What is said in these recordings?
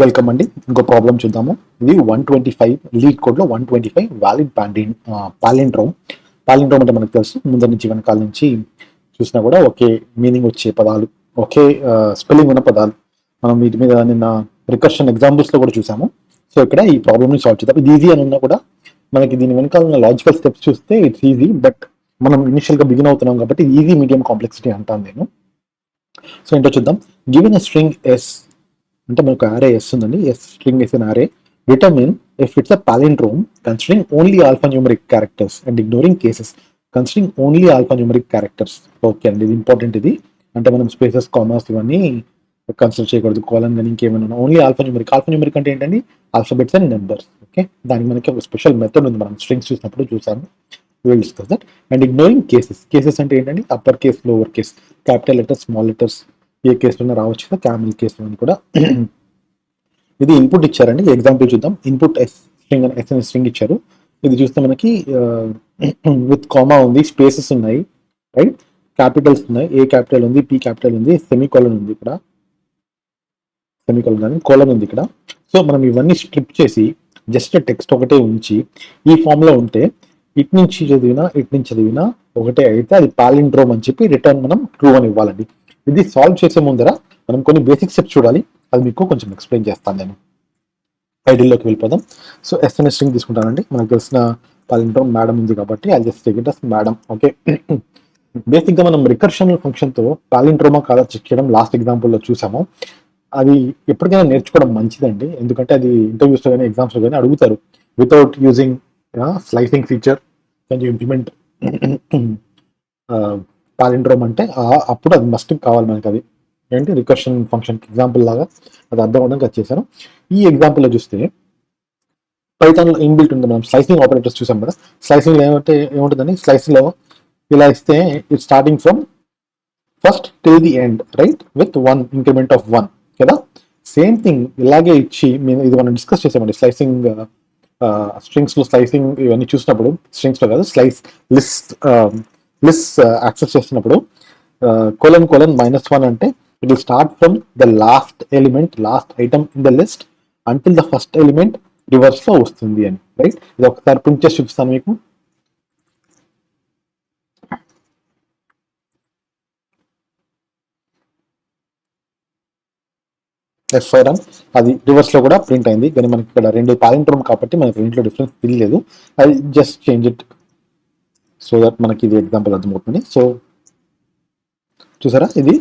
Welcome అండి. ఇంకో problem చూద్దాము. ఇది 125 లీడ్ కోడ్లో 125 వ్యాలిడ్ పాలిండ్రోమ్. పాలిండ్రోమ్ అంటే మనకు తెలుసు, ముందర నుంచి వెనకాల నుంచి చూసినా కూడా ఒకే మీనింగ్ వచ్చే పదాలు, ఒకే స్పెల్లింగ్ ఉన్న పదాలు. మనం వీటి మీద నిన్న రికర్షన్ ఎగ్జాంపుల్స్లో కూడా చూసాము. సో ఇక్కడ ఈ ప్రాబ్లమ్ని సాల్వ్ చేద్దాం. ఇది ఈజీ అని ఉన్నా కూడా మనకి దీని వెనకాల ఉన్న లాజికల్ స్టెప్స్ చూస్తే ఇట్స్ ఈజీ, బట్ మనం ఇనిషియల్గా బిగిన్ అవుతున్నాం కాబట్టి ఈజీ మీడియం కాంప్లెక్సిటీ అంటాను నేను. సో ఏంటో చూద్దాం. గివెన్ ఎ స్ట్రింగ్ ఎస్ అంటే మనకు అరే ఎస్ ఉందండి. ఎస్ స్ట్రింగ్ ఎస్ అన్ అరే. Determine if it's a palindrome considering only alphanumeric characters and ignoring cases considering only alphanumeric characters. Okay అండి, ఇది ఇంపార్టెంట్. ఇది అంటే మనం స్పేసెస్, కామర్స్ ఇవన్నీ కన్సిడర్ చేయకూడదు, కాలన్ కానీ ఇంకేమైనా. Only alphanumeric. ఆల్ఫాన్యూమరిక్ అంటే ఏంటండి? Alphabets and numbers. ఓకే, దానికి మనకి ఒక స్పెషల్ మెథడ్ ఉంది, మనం స్ట్రింగ్స్ చూసినప్పుడు చూసాము. Will discuss that. And ignoring cases. Cases అంటే ఏంటండి? Upper case, lower case, capital letters, small letters, ఏ కేసులో రావచ్చు కదా, క్యామిల్ కేసులో కూడా. ఇది ఇన్పుట్ ఇచ్చారండి. ఎగ్జాంపుల్ చూద్దాం. ఇన్పుట్ ఎస్ స్ట్రింగ్ అని ఎస్ అనే స్ట్రింగ్ ఇచ్చారు. ఇది చూస్తే మనకి విత్ కామా ఉంది, స్పేసెస్ ఉన్నాయి, రైట్, క్యాపిటల్స్ ఉన్నాయి, ఏ క్యాపిటల్ ఉంది, పి క్యాపిటల్ ఉంది, సెమీకోలన్ ఉంది, ఇక్కడ సెమీకోలన్ కానీ కోలన్ ఉంది ఇక్కడ. సో మనం ఇవన్నీ స్ట్రిప్ చేసి జస్ట్ టెక్స్ట్ ఒకటే ఉంచి ఈ ఫామ్ లో ఉంటే ఇటు నుంచి చదివినా ఒకటే అయితే అది పాలిండ్రోమ్ అని చెప్పి రిటర్న్ మనం ట్రూ అని ఇవ్వాలండి. ఇది సాల్వ్ చేసే ముందర మనం కొన్ని బేసిక్ స్టెప్స్ చూడాలి. అది మీకు కొంచెం ఎక్స్ప్లెయిన్ చేస్తాను నేను. ఐడియల్లోకి వెళ్ళిపోదాం. సో ఎస్ఎన్ఎస్ స్ట్రింగ్ తీసుకుంటానండి. మనకు తెలిసిన పాలిండ్రోమ్ మేడం ఉంది కాబట్టి అది just take it as madam. Okay, బేసిక్గా మనం రికర్షన్ ఫంక్షన్తో పాలిండ్రోమా కాదా చెక్ చేయడం లాస్ట్ ఎగ్జాంపుల్లో చూసాము. అది ఎప్పటికైనా నేర్చుకోవడం మంచిదండి, ఎందుకంటే అది ఇంటర్వ్యూస్లో కానీ ఎగ్జామ్స్లో కానీ అడుగుతారు. Without using slicing feature can you implement palindrome అంటే అప్పుడు అది మస్ట్ కావాలి మనకి. అది ఏంటి? రికర్షన్ ఫంక్షన్ ఎగ్జాంపుల్ లాగా అది అర్థం అవడానికి చేశాను. ఈ ఎగ్జాంపుల్లో చూస్తే పైథాన్లో ఇన్బిల్ట్ ఉంది. మనం స్లైసింగ్ ఆపరేటర్స్ చూసాం కదా. స్లైసింగ్లో ఏముంటుందని, స్లైసింగ్లో ఇలా ఇస్తే it starting from first till the end, right, with 1 increment of 1 కదా. సేమ్ థింగ్ ఇలాగే ఇచ్చి ఇది మనం డిస్కస్ చేసామండి. స్లైసింగ్ స్ట్రింగ్స్లో స్లైసింగ్ ఇవన్నీ చూసినప్పుడు, స్ట్రింగ్స్లో కాదు, లిస్ట్ యాక్సెస్ చేస్తున్నప్పుడు కోలన్ -1 అంటే it will start from the last element, last item in the list until the first element reverse లో వస్తుంది అని, రైట్. ఇది ఒకసారి ప్రింట్ చేసి చూపిస్తాను మీకు. F5 అది రివర్స్ లో కూడా ప్రింట్ అయింది, కానీ మనకి ఇక్కడ రెండు పాలిండ్రోమ్ కాబట్టి మనకి రెండింటిలో డిఫరెన్స్ తెలియలేదు. అది just change it so that మనకి ఇది ఎగ్జాంపుల్ అర్థమవుతుంది. సో చూసారా, ఇది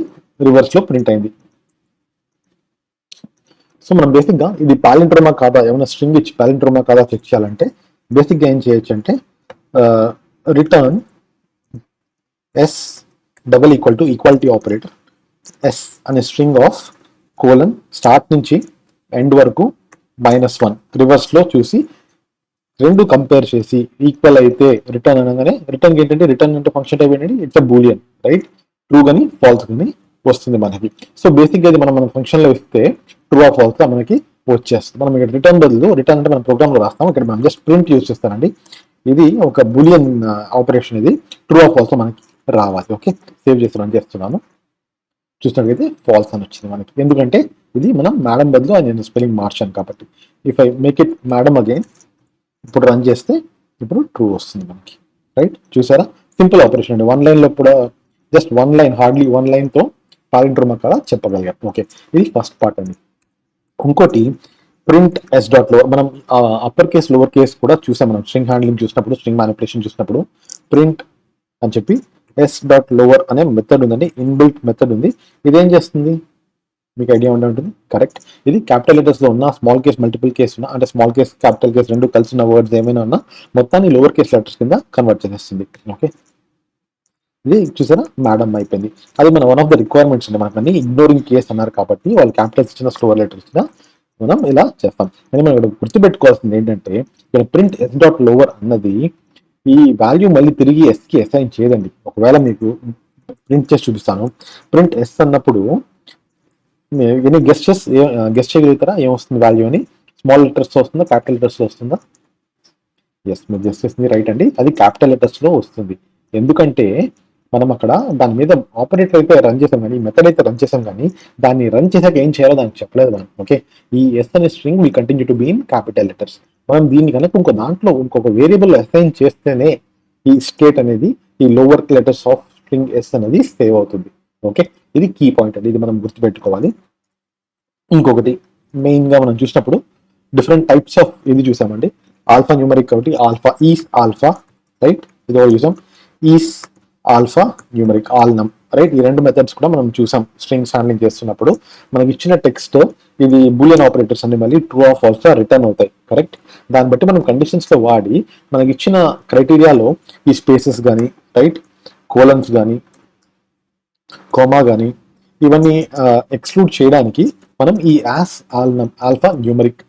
రివర్స్ లో ప్రింట్ అయింది. సో మనం బేసిక్గా ఇది పాలిండ్రోమా కాదా, ఏమైనా స్ట్రింగ్ ఇచ్చి పాలిండ్రోమా కాదా చెక్ చేయాలంటే బేసిక్గా ఏం చేయొచ్చు అంటే return s double equal to equality operator s అనే స్ట్రింగ్ ఆఫ్ కోలన్ స్టార్ట్ నుంచి ఎండ్ వరకు -1 రివర్స్ లో చూసి రెండు కంపేర్ చేసి ఈక్వల్ అయితే రిటర్న్ అనగానే, రిటర్న్ ఏంటంటే, రిటర్న్ అంటే ఫంక్షన్ టైప్ ఏంటంటే it's a Boolean, right. True కానీ ఫాల్స్ కానీ వస్తుంది మనకి. సో బేసిక్గా ఇది మనం ఫంక్షన్ లో ఇస్తే ట్రూ ఆర్ ఫాల్స్ మనకి వచ్చేస్తుంది. మనం ఇక్కడ రిటర్న్ బదులు, రిటర్న్ అంటే మనం ప్రోగ్రామ్ లో రాస్తాం, ఇక్కడ మనం జస్ట్ ప్రింట్ యూజ్ చేస్తానండి. ఇది ఒక బూలియన్ ఆపరేషన్, ఇది ట్రూ ఆర్ ఫాల్స్ మనకి రావాలి. ఓకే, సేవ్ చేసి రన్ చేస్తున్నాను. చూసినట్లయితే ఫాల్స్ అని వచ్చింది మనకి, ఎందుకంటే ఇది మనం మేడం బదులు నేను స్పెల్లింగ్ మార్చాను కాబట్టి. If I make it madam again, ఇప్పుడు రన్ చేస్తే ఇప్పుడు ట్రూ వస్తుంది మనకి, రైట్. చూసారా, సింపుల్ ఆపరేషన్ అండి. 1 లైన్లో కూడా జస్ట్ 1 లైన్, హార్డ్లీ 1 లైన్తో పాలిండ్రోమ్ కదా చెప్పగలిగాం. ఓకే, ఇది ఫస్ట్ పార్ట్ అండి. ఇంకోటి ప్రింట్ ఎస్ డాట్ లో మనం అప్పర్ కేస్, లోవర్ కేస్ కూడా చూసాం. మనం స్ట్రింగ్ హ్యాండ్లింగ్ చూసినప్పుడు, స్ట్రింగ్ మ్యానిపులేషన్ చూసినప్పుడు ప్రింట్ అని చెప్పి ఎస్ డాట్ లోవర్ అనే మెథడ్ ఉందండి, ఇన్బిల్ట్ మెథడ్ ఉంది. ఇదేం చేస్తుంది మీకు ఐడియా ఉండే ఉంటుంది, కరెక్ట్. ఇది క్యాపిటల్ లెటర్స్ లో ఉన్న, స్మాల్ కేస్, మల్టిపుల్ కేస్ ఉన్న, అంటే స్మాల్ కేస్, క్యాపిటల్ కేస్ రెండు కలిసిన వర్డ్స్ ఏమైనా ఉన్నా మొత్తాన్ని లోవర్ కేస్ లెటర్స్ కింద కన్వర్ట్ చేసేస్తుంది. ఓకే, ఇది చూసారా మేడం అయిపోయింది. అది మన వన్ ఆఫ్ ద రిక్వైర్మెంట్స్ అండి. మనకు అన్ని ఇగ్నోరింగ్ కేస్ అన్నారు కాబట్టి వాళ్ళు క్యాపిటల్స్ ఇచ్చిన స్లోవర్ లెటర్స్ కింద మనం ఇలా చేస్తాం. కానీ మనం ఇక్కడ గుర్తుపెట్టుకోవాల్సింది ఏంటంటే, ఇక్కడ ప్రింట్ ఎస్ డాట్ లోవర్ అన్నది ఈ వాల్యూ మళ్ళీ తిరిగి ఎస్కి అసైన్ చేయదండి. ఒకవేళ మీకు ప్రింట్ చేసి చూపిస్తాను. ప్రింట్ ఎస్ అన్నప్పుడు ఎన్ని గెస్ట్ చేయగలుగుతారా ఏమొస్తుంది వాల్యూ అని? స్మాల్ లెటర్స్లో వస్తుందా, క్యాపిటల్ లెటర్స్లో వస్తుందా? ఎస్, మీరు గెస్ట్ చేస్తుంది రైట్ అండి, అది క్యాపిటల్ లెటర్స్లో వస్తుంది. ఎందుకంటే మనం అక్కడ దాని మీద ఆపరేటర్ అయితే రన్ చేసాం కానీ మెథడ్ అయితే రన్ చేసాం కానీ దాన్ని రన్ చేసాక ఏం చేయాలో దానికి చెప్పలేదు మనం. ఓకే, ఈ ఎస్ అనే string will continue to be in capital letters. మనం దీన్ని కనుక ఇంకో దాంట్లో ఇంకొక వేరియబుల్ అసైన్ చేస్తేనే ఈ స్టేట్ అనేది ఈ lower letters of string s అనేది సేవ్ అవుతుంది. ఓకే, ఇది కీ పాయింట్ అండి, ఇది మనం గుర్తుపెట్టుకోవాలి. ఇంకొకటి మెయిన్ గా మనం చూసినప్పుడు డిఫరెంట్ టైప్స్ ఆఫ్ ఇది చూసామండి. ఆల్ఫా న్యూమరిక్ ఒకటి, ఆల్ఫా ఈస్ ఆల్ఫా, రైట్, ఇది ఒకటి చూసాం. Is alpha numeric alnum, right. ఈ రెండు మెథడ్స్ కూడా మనం చూసాం స్ట్రింగ్స్ హ్యాండ్లింగ్ చేస్తున్నప్పుడు. మనకి ఇచ్చిన టెక్స్ట్ ఇది బూలియన్ ఆపరేటర్స్ అన్ని మళ్ళీ ట్రూ ఆఫ్ ఫాల్స్ రిటర్న్ అవుతాయి, కరెక్ట్. దాన్ని బట్టి మనం కండిషన్స్ లో వాడి మనకి ఇచ్చిన క్రైటీరియాలో ఈ స్పేసెస్ కానీ, రైట్, కోలన్స్ కానీ, కోమా కానీ ఇవన్నీ ఎక్స్క్లూడ్ చేయడానికి మనం ఈ యాస్ ఆల్నమ్ ఆల్ఫా న్యూమరిక్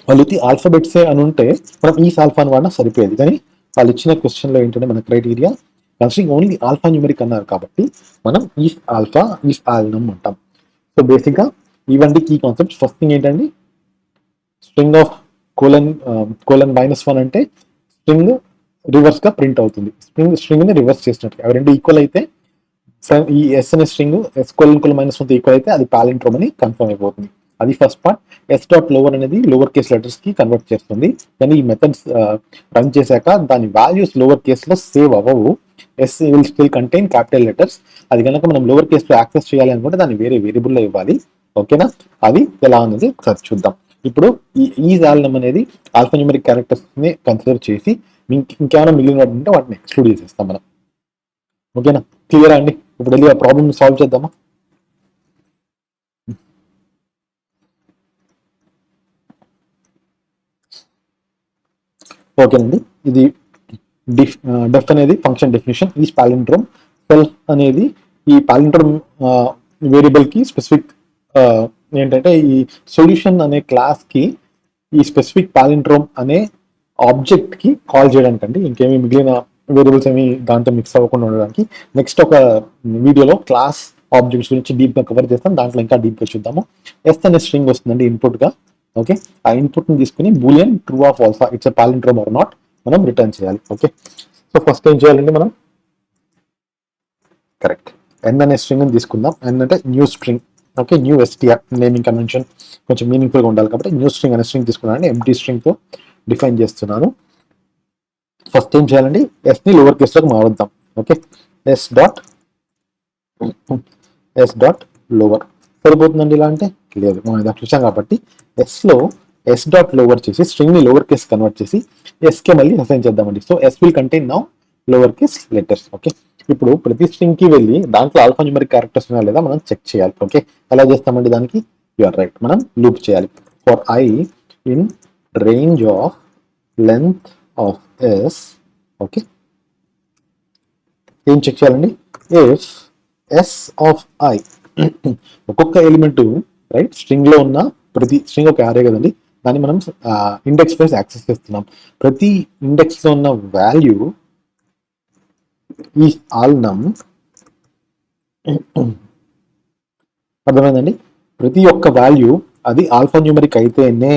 వాళ్ళు ఆల్ఫాబెట్సే అని ఉంటే మనం ఈస్ ఆల్ఫా అని వాడినా సరిపోయేది. కానీ వాళ్ళు ఇచ్చిన క్వశ్చన్లో ఏంటంటే మన criteria considering only alpha numeric అన్నారు కాబట్టి మనం ఈస్ ఆల్ఫా ఈస్ ఆల్నమ్ అంటాం. సో బేసిక్గా ఇవన్నీ కీ కాన్సెప్ట్స్. ఫస్ట్ థింగ్ ఏంటండి, స్ట్రింగ్ ఆఫ్ కోలన్ -1 అంటే స్ట్రింగ్ రివర్స్ గా ప్రింట్ అవుతుంది, స్ట్రింగ్ ని రివర్స్ చేసినట్టు. అవి రెండు ఈక్వల్ అయితే ఈ ఎస్ అనే స్ట్రింగ్ ఎస్ -1 ఈక్వల్ అయితే అది పాలిండ్రోమ్ అని కన్ఫర్మ్ అయిపోతుంది. అది first part. S dot lower అనేది లోవర్ కేస్ లెటర్స్ కి కన్వర్ట్ చేస్తుంది. కానీ ఈ మెథడ్స్ రన్ చేశాక దాని వాల్యూస్ లోవర్ కేస్ లో సేవ్ అవ్వవు. S will still contain capital letters. అది కనుక మనం లోవర్ కేస్ లో యాక్సెస్ చేయాలి అనుకుంటే దాన్ని వేరే వేరియబుల్ లో ఇవ్వాలి. ఓకేనా, అది ఎలా అనేది ఒకసారి చూద్దాం. ఇప్పుడు ఈ ఈజ్ ఆల్నమ్ అనేది ఆల్ఫా న్యూమరిక్ క్యారెక్టర్స్ ని కన్సిడర్ చేసి ఇంకేమైనా మిగిలిన ఉంటే వాటిని ఎక్స్క్లూడ్ చేసేస్తాం మనం. ఓకేనా, క్లియరా అండి? ఇప్పుడు వెళ్ళి ఆ ప్రాబ్లమ్ సాల్వ్ చేద్దామా? ఓకేనండి, ఇది డెఫ్ అనేది ఫంక్షన్ డెఫినేషన్. ఈ పాలిండ్రోమ్ సెల్ఫ్ అనేది ఈ పాలిండ్రోమ్ వేరియబుల్ కి స్పెసిఫిక్ ఏంటంటే ఈ సొల్యూషన్ అనే క్లాస్ కి ఈ స్పెసిఫిక్ పాలిండ్రోమ్ అనే ఆబ్జెక్ట్ కి కాల్ చేయడానికి అండి. ఇంకేమి మిగిలిన వేరియబుల్స్ ఏమి దాంతో మిక్స్ అవ్వకుండా ఉండడానికి. నెక్స్ట్ ఒక వీడియోలో క్లాస్ ఆబ్జెక్ట్స్ గురించి డీప్ గా కవర్ చేస్తాం, దాంట్లో ఇంకా డీప్ గా చూద్దాము. ఎస్ అనే స్ట్రింగ్ వస్తుందండి ఇన్పుట్ గా. ఓకే, ఆ ఇన్పుట్ ని తీసుకుని boolean true of alpha it's a palindrome or not మనం రిటర్న్ చేయాలి. ఓకే, సో ఫస్ట్ ఏం చేయాలండి మనం, కరెక్ట్, ఎన్ అనే స్ట్రింగ్ ని తీసుకుందాం. ఎన్ అంటే new string. Okay, new STR naming convention కొంచెం మీనింగ్ఫుల్ గా ఉండాలి కాబట్టి న్యూ స్ట్రింగ్ అనే స్ట్రింగ్ తీసుకున్నాను. ఎంటీ స్ట్రింగ్ తో డిఫైన్ చేస్తున్నాను. ఫస్ట్ ఏం చేయాలండి, ఎస్ ని లోవర్ కేస్ లోకి మారుద్దాం. ఓకే, ఎస్ డాట్ లోవర్ సరిపోతుందండి. ఇలా అంటే లేదు, మనం ఇలా చూసాం కాబట్టి ఎస్ లో ఎస్ డాట్ లోవర్ చేసి స్ట్రింగ్ ని లోవర్ కేస్ కన్వర్ట్ చేసి ఎస్ కే మళ్ళీ అసైన్ చేద్దామండి. So s will contain now lower case letters. Okay, ఇప్పుడు ప్రతి స్ట్రింగ్ కి వెళ్ళి దాంట్లో ఆల్ఫా న్యూమరిక్ క్యారెక్టర్స్ ఉన్నాయా లేదా మనం చెక్ చేయాలి. ఓకే, ఎలా చేస్తామండి దానికి, యు ఆర్ రైట్, మనం లూప్ చేయాలి. For i in range of length of s. Okay, ఏం చెక్ చేయాలండి, ఇఫ్ ఎస్ ఆఫ్ ఐ ఒక్కొక్క ఎలిమెంట్, రైట్, స్ట్రింగ్ లో ఉన్న ప్రతి స్ట్రింగ్ ఒక యారే కదండి, దాన్ని మనం ఇండెక్స్ వైజ్ యాక్సెస్ చేస్తున్నాం. ప్రతి ఇండెక్స్ లో ఉన్న వాల్యూ ఈ ఆల్నమ్, అర్థమైందండి, ప్రతి ఒక్క వాల్యూ అది ఆల్ఫా న్యూమరిక్ అయితేనే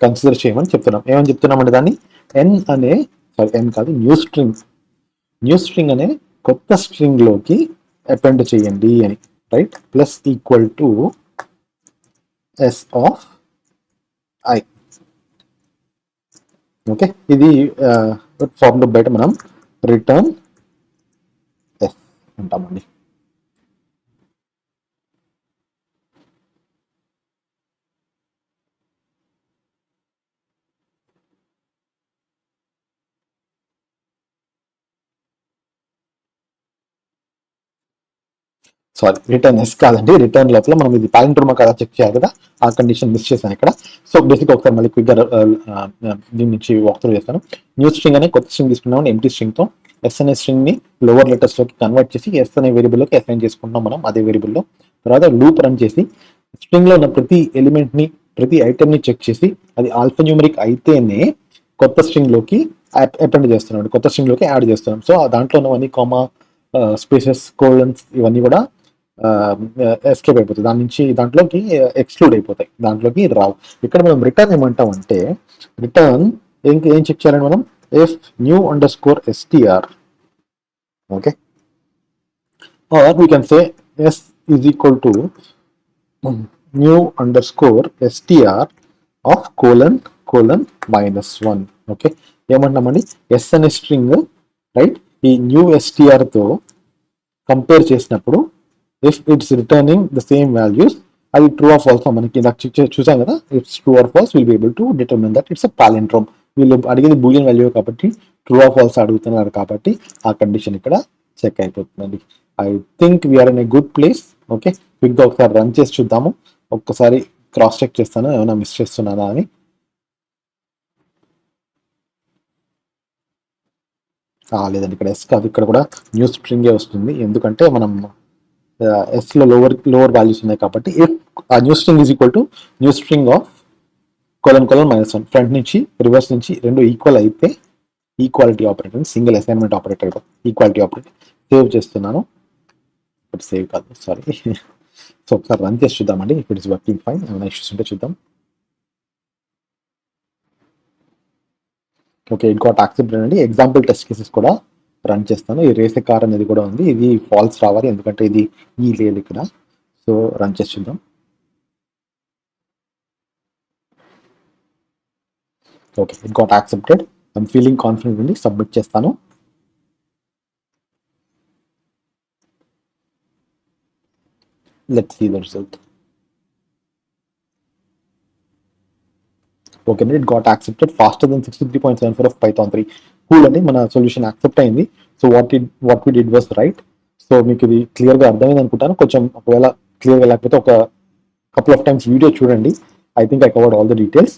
కన్సిడర్ చేయమని చెప్తున్నాం. ఏమని చెప్తున్నామంటే దాన్ని ఎన్ అనే, సారీ ఎన్ కాదు, న్యూ స్ట్రింగ్ అనే కొత్త స్ట్రింగ్ లోకి అపెండ్ చేయండి అని, right, plus equal to s of i. Okay, ఇది ఫార్ములా బయట మనం రిటర్న్ ఎస్ అంటామండి. సారీ, రిటర్న్ ఎస్ కాదండి, రిటర్న్ లోపల మనం ఇది పాలిండ్రోమా కదా చెక్ చేయాలి కదా, ఆ కండిషన్ మిస్ చేశాను ఇక్కడ. సో బేసిక్ ఒకసారి మళ్ళీ క్విక్ గా దీని నుంచి వాక్ త్రూ చేస్తాను. న్యూ స్ట్రింగ్ అనే కొత్త స్ట్రింగ్ తీసుకున్నాం ఎంటీ స్ట్రింగ్ తో. ఎస్ అనే స్ట్రింగ్ ని లోవర్ లెటర్స్ లోకి కన్వర్ట్ చేసి ఎస్ అనే వేరియబుల్ లోకి అసైన్ చేసుకుంటున్నాం మనం అదే వేరియబుల్ లో. తర్వాత లూప్ రన్ చేసి స్ట్రింగ్ లో ఉన్న ప్రతి ఎలిమెంట్ ని, ప్రతి ఐటమ్ ని చెక్ చేసి అది ఆల్ఫా న్యూమరిక్ అయితేనే కొత్త స్ట్రింగ్ లోకి అపెండ్ చేస్తున్నాడు, కొత్త స్ట్రింగ్ లోకి యాడ్ చేస్తున్నాం. సో దాంట్లో ఉన్నవన్నీ కామా, స్పేసెస్, కోలన్స్ ఇవన్నీ కూడా ఎస్కేప్ అయిపోతాయి, దాని నుంచి దాంట్లోకి ఎక్స్క్లూడ్ అయిపోతాయి, దాంట్లోకి రావు. ఇక్కడ మనం రిటర్న్ ఏమంటాం అంటే, రిటర్న్ ఏం చెక్ చేయాలండి మనం, if new under score STR. Okay, or we can say s is equal to new underscore str of colon -1. Okay, ఏమంటున్నామండి, ఎస్ అనే స్ట్రింగ్ రైట్ ఈ న్యూ ఎస్టిఆర్ తో కంపేర్ చేసినప్పుడు if it's returning the same values, అది true or false మనకి చూసాం కదా, it's true or false will be able to determine that it's a palindrome. వీళ్ళు అడిగేది బూలియన్ వాల్యూ కాబట్టి ట్రూ ఆర్ ఫాల్స్ అడుగుతున్నారు కాబట్టి ఆ కండిషన్ ఇక్కడ చెక్ అయిపోతుందండి. I think we're in a good place. Okay, క్విక్గా ఒకసారి రన్ చేసి చూద్దాము. ఒక్కసారి క్రాస్ చెక్ చేస్తాను ఏమైనా మిస్ చేస్తున్నానా అని. లేదండి, ఇక్కడ ఎస్ కాదు, ఇక్కడ కూడా న్యూ స్ట్రింగే వస్తుంది. ఎందుకంటే మనం ఎస్లో లోవర్ వాల్యూస్ ఉన్నాయి కాబట్టి new string is equal to new string of -1 front నుంచి రివర్స్ నుంచి రెండు ఈక్వల్ అయితే equality operator, single assignment operator, equality operator. Save చేస్తున్నాను, ఇప్పుడు సేవ్ కాదు సారీ. సో ఒకసారి రన్ చేసి చూద్దామండి, ఇఫ్ ఇట్స్ వర్కింగ్ ఫైన్. ఏమైనా ఇష్యూస్ ఉంటే చూద్దాం. ఓకే, ఇట్ గాట్ యాక్సెప్టెడ్ అండి. ఎగ్జాంపుల్ టెస్ట్ కేసెస్ కూడా రన్ చేస్తాను. ఈ రేసే కార్ అనేది కూడా ఉంది, ఇది ఫాల్స్ రావాలి ఎందుకంటే ఇది ఈ లేదు ఇక్కడ. సో రన్ చేసి చూద్దాం. Okay, it got accepted. I'm feeling confident అండి, సబ్మిట్ చేస్తాను. Let's see the result. Okay అండి, it got accepted faster than 63.74 of Python 3. Cool అండి, మన సొల్యూషన్ యాక్సెప్ట్ అయింది. So what we did was right. So మీకు ఇది క్లియర్గా అర్థమైంది అనుకుంటాను. కొంచెం ఒకవేళ క్లియర్గా లేకపోతే ఒక కపుల్ ఆఫ్ టైమ్స్ వీడియో చూడండి. I think I covered all the details.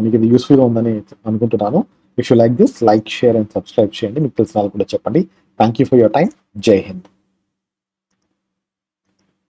మీకు ఇది యూస్ఫుల్గా ఉందని అనుకుంటున్నాను. If you like this, like, share and subscribe చేయండి. మీకు తెలిసిన వాళ్ళు కూడా చెప్పండి. Thank you for your time. జై హింద్.